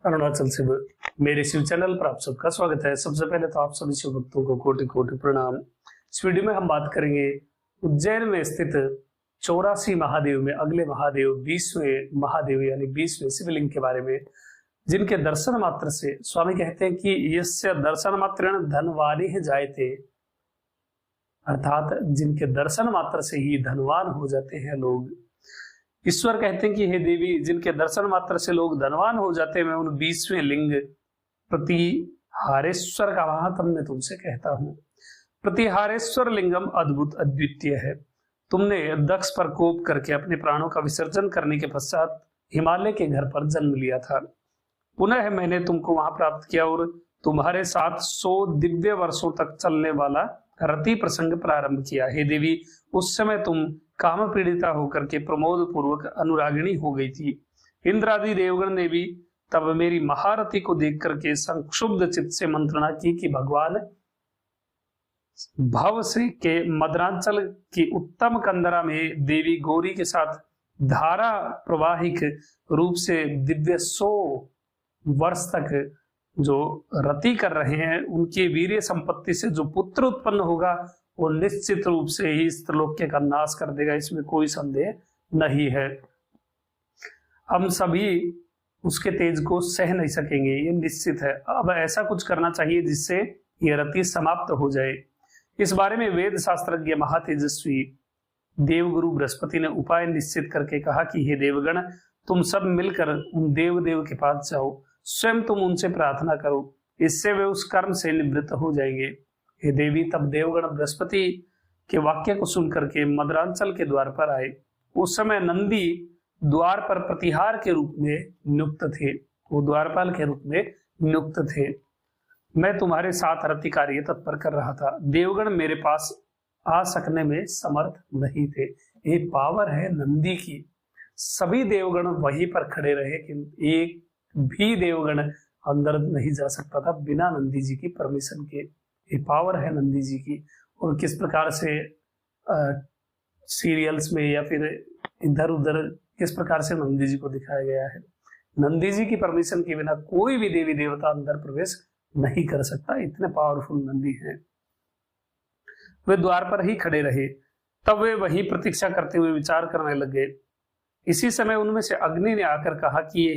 अरुणाचल से मेरे शिव चैनल पर आप सबका स्वागत है। सबसे पहले तो आप सभी शिव भक्तों को कोटि कोटि प्रणाम। इस वीडियो में हम बात करेंगे उज्जैन में स्थित 84 महादेव में अगले महादेव 20वें महादेव यानी 20वें शिवलिंग के बारे में, जिनके दर्शन मात्र से स्वामी कहते हैं कि यस्य दर्शन मात्रेण धनवानी ही जायते, अर्थात जिनके दर्शन मात्र से ही धनवान हो जाते हैं लोग। ईश्वर कहते हैं कि हे देवी, जिनके दर्शन मात्र से लोग धनवान हो जाते हैं, मैं उन 20वें लिंग प्रतिहारेश्वर का महात्म मैं तुमसे कहता हूं। प्रतिहारेश्वर लिंगम अद्भुत अद्वितीय है। तुमने दक्ष पर कोप करके अपने प्राणों का विसर्जन करने के पश्चात हिमालय के घर पर जन्म लिया था। पुनः मैंने तुमको वहां प्राप्त किया और तुम्हारे साथ 100 दिव्य वर्षों तक चलने वाला रति प्रसंग प्रारंभ किया। हे देवी, उस समय तुम काम पीड़िता होकर के प्रमोद पूर्वक अनुरागिणी हो गई थी। इंद्र आदि देवगण ने भी तब मेरी महारथी को देख करके संक्षुब्ध चित्त से मंत्रणा की कि भगवान भव से के मदरांचल की उत्तम कंदरा में देवी गौरी के साथ धारा प्रवाहिक रूप से दिव्य 100 वर्ष तक जो रति कर रहे हैं, उनकी वीर्य संपत्ति से जो पुत्र उत्पन्न होगा वो निश्चित रूप से ही इस त्रिलोक्य का नाश कर देगा, इसमें कोई संदेह नहीं है। हम सभी उसके तेज को सह नहीं सकेंगे, ये निश्चित है। अब ऐसा कुछ करना चाहिए जिससे ये रति समाप्त हो जाए। इस बारे में वेद शास्त्रज्ञ महातेजस्वी देवगुरु बृहस्पति ने उपाय निश्चित करके कहा कि हे देवगण, तुम सब मिलकर उन देव के पास जाओ, स्वयं तुम उनसे प्रार्थना करो, इससे वे उस कर्म से निवृत्त हो जाएंगे। हे देवी, तब देवगण बृहस्पति के वाक्य को सुनकर के मदरांचल के द्वार पर आए। उस समय नंदी द्वार पर प्रतिहार के रूप में नियुक्त थे, वो द्वारपाल के रूप में नियुक्त थे। मैं तुम्हारे साथ रति कार्य तत्पर कर रहा था। देवगण मेरे पास आ सकने में समर्थ नहीं थे। ये पावर है नंदी की। सभी देवगण वहीं पर खड़े रहे, कि एक भी देवगण अंदर नहीं जा सकता था बिना नंदी जी की परमिशन के। ये पावर है नंदी जी की। और किस प्रकार से सीरियल्स में या फिर इधर उधर किस प्रकार से नंदी जी को दिखाया गया है। नंदी जी की परमिशन के बिना कोई भी देवी देवता अंदर प्रवेश नहीं कर सकता, इतने पावरफुल नंदी हैं। वे द्वार पर ही खड़े रहे। तब वे वही प्रतीक्षा करते हुए विचार करने लगे। इसी समय उनमें से अग्नि ने आकर कहा कि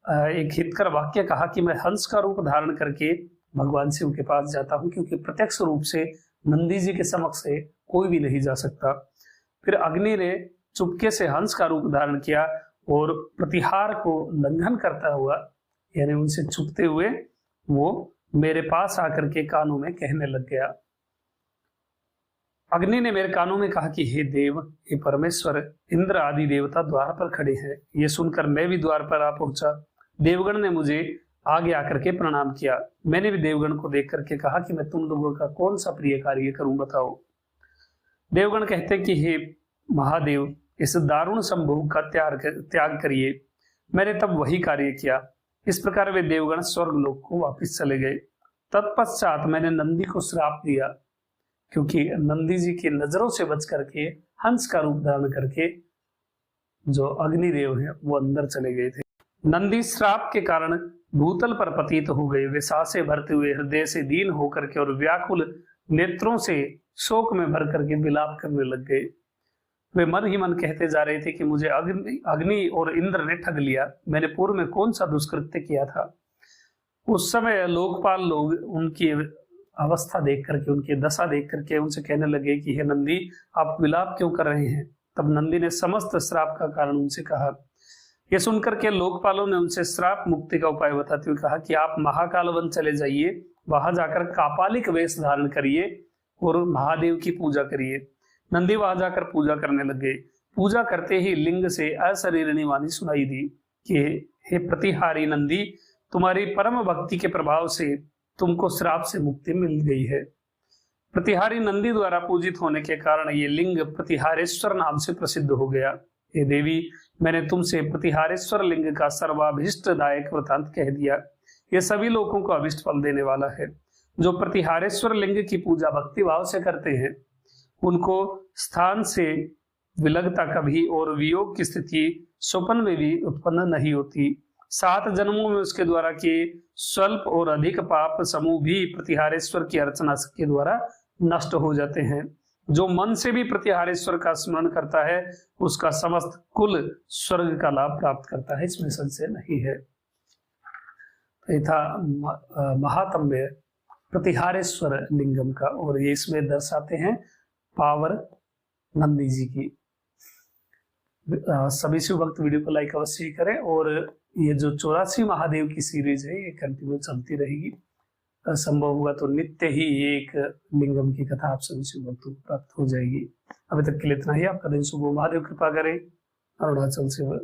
एक हितकर वाक्य कहा कि मैं हंस का रूप धारण करके भगवान शिव के पास जाता हूं, क्योंकि प्रत्यक्ष रूप से नंदी जी के समक्ष से कोई भी नहीं जा सकता। फिर अग्नि ने चुपके से हंस का रूप धारण किया और प्रतिहार को लंघन करता हुआ, यानी उनसे छुपते हुए, वो मेरे पास आकर के कानों में कहने लग गया। अग्नि ने मेरे कानों में कहा कि हे देव, हे परमेश्वर, इंद्र आदि देवता द्वार पर खड़े हैं। ये सुनकर मैं भी द्वार पर आ पहुंचा। देवगण ने मुझे आगे आकर के प्रणाम किया। मैंने भी देवगण को देख करके कहा कि मैं तुम लोगों का कौन सा प्रिय कार्य करूं, बताओ। देवगण कहते कि हे महादेव, इस दारुण संभोग का त्याग करिए। मैंने तब वही कार्य किया। इस प्रकार वे देवगण स्वर्गलोक को वापस चले गए। तत्पश्चात मैंने नंदी को श्राप दिया, क्योंकि नंदी जी की नजरों से बच करके हंस का रूप धारण करके जो अग्निदेव है वो अंदर चले गए थे। नंदी श्राप के कारण भूतल पर पतित हो गए। वे सांसें भरते हुए हृदय से दीन होकर के और व्याकुल नेत्रों से शोक में भर करके विलाप करने लग गए। वे मन ही मन कहते जा रहे थे कि मुझे अग्नि और इंद्र ने ठग लिया। मैंने पूर्व में कौन सा दुष्कृत्य किया था। उस समय लोकपाल लोग उनकी अवस्था देख करके, उनकी दशा देख करके उनसे कहने लगे कि हे नंदी, आप विलाप क्यों कर रहे हैं। तब नंदी ने समस्त श्राप का कारण उनसे कहा। यह सुनकर के लोकपालों ने उनसे श्राप मुक्ति का उपाय बताते हुए कहा कि आप महाकाल वन चले जाइए, वहां जाकर कापालिक वेश धारण करिए और महादेव की पूजा करिए। नंदी वहां जाकर पूजा करने लग गए। पूजा करते ही लिंग से अशरीरणी वाणी सुनाई दी कि हे प्रतिहारी नंदी, तुम्हारी परम भक्ति के प्रभाव से तुमको श्राप से मुक्ति मिल गई है। प्रतिहारी नंदी द्वारा पूजित होने के कारण ये लिंग प्रतिहारेश्वर नाम से प्रसिद्ध हो गया। हे देवी, मैंने तुमसे प्रतिहारेश्वर लिंग का सर्वाभिष्टदायक वृतांत कह दिया। यह सभी लोगों को अभिष्ट फल देने वाला है। जो प्रतिहारेश्वर लिंग की पूजा भक्ति भाव से करते हैं, उनको स्थान से विलगता कभी और वियोग की स्थिति स्वप्न में भी उत्पन्न नहीं होती। 7 जन्मों में उसके द्वारा किए स्वल्प और अधिक पाप समूह भी प्रतिहारेश्वर की अर्चना के द्वारा नष्ट हो जाते हैं। जो मन से भी प्रतिहारेश्वर का स्मरण करता है उसका समस्त कुल स्वर्ग का लाभ प्राप्त करता है, इसमें संशय नहीं है। ये था महात्म्य प्रतिहारेश्वर लिंगम का, और ये इसमें दर्शाते हैं पावर नंदी जी की। सभी शिव भक्त वीडियो को लाइक अवश्य ही करें, और ये जो 84 महादेव की सीरीज है ये कंटिन्यू चलती रहेगी। संभव हुआ तो नित्य ही एक लिंगम की कथा आप सभी शिव भक्तों को प्राप्त हो जाएगी। अभी तक के लिए इतना ही। आपका दिन शुभ हो, महादेव कृपा करें। अरुणाचल शिव।